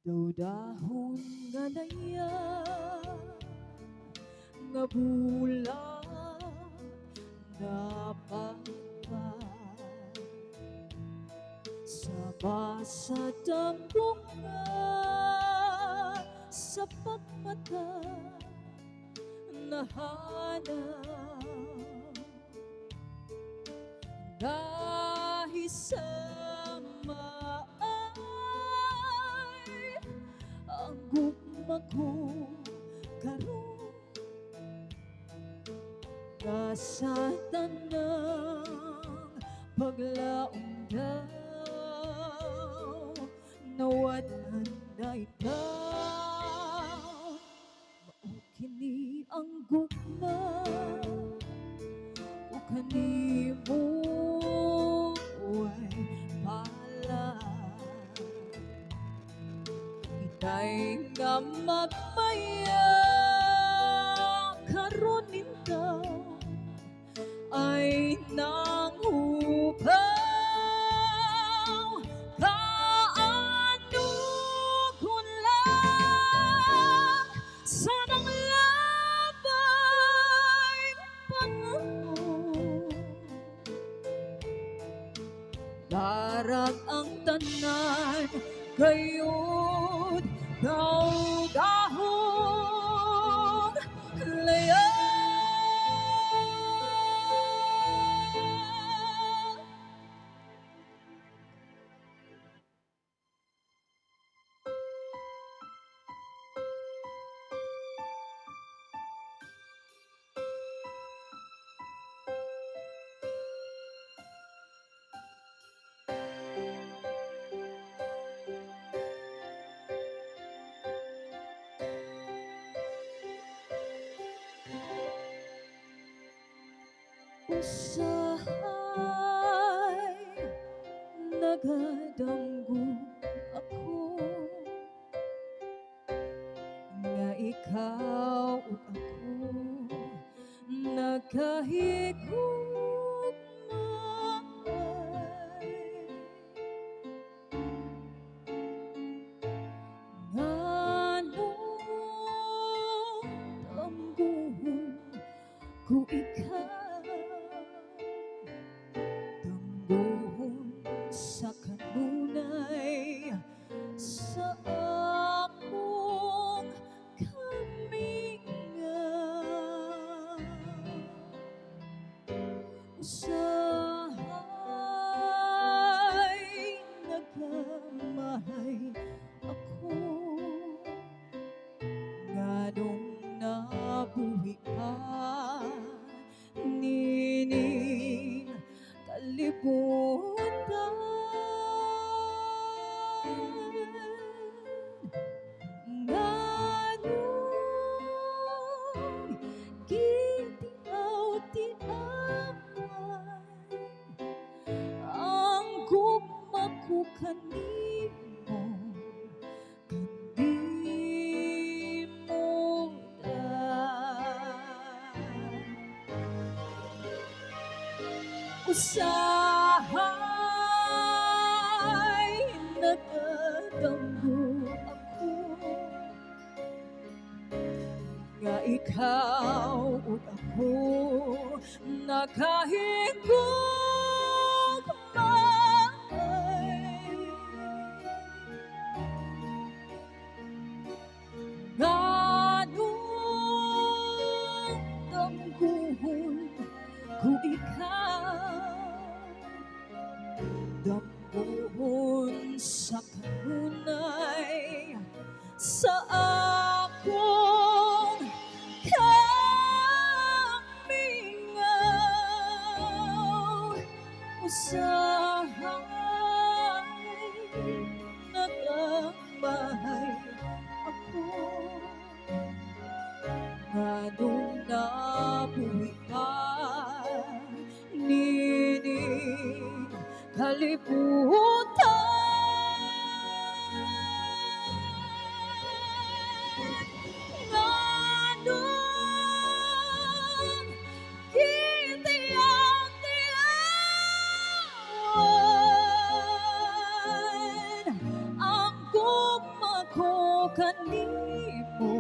Daw dahon nga laya nga bulan napagpag sama sa dambong nga sa pagmata nahanap dahil sa maay ang gugma ko karon sa tanang paglaong daw nawadan na ikaw maukini ang gugma o kanimo ay pala itay nga magmaya karon nindaw ay nanghupaw kaano kung lang sa nang labay panahon darag ang tanan kayod daw-dahong laya usahay nagadamgo ako nga ikaw ug ako nagkahigugmay nganong damgohon ko ikaw sa kanunay sa akong kaminga usahay nagamahay ako nganong nabuhi ka nining kalibutan nganong gitiaw-tiawan ang gugma ko kanimo usahay nagadamgo ako nga ikaw ug ako nakahigugmay nganong damgohon ko ikaw damgohon sa kanunay sa akong kamingaw usahay nagamahay ako nganong nabuhi ka nining kalibutan nganong gitiaw-tiawan ang gugma ko kanimo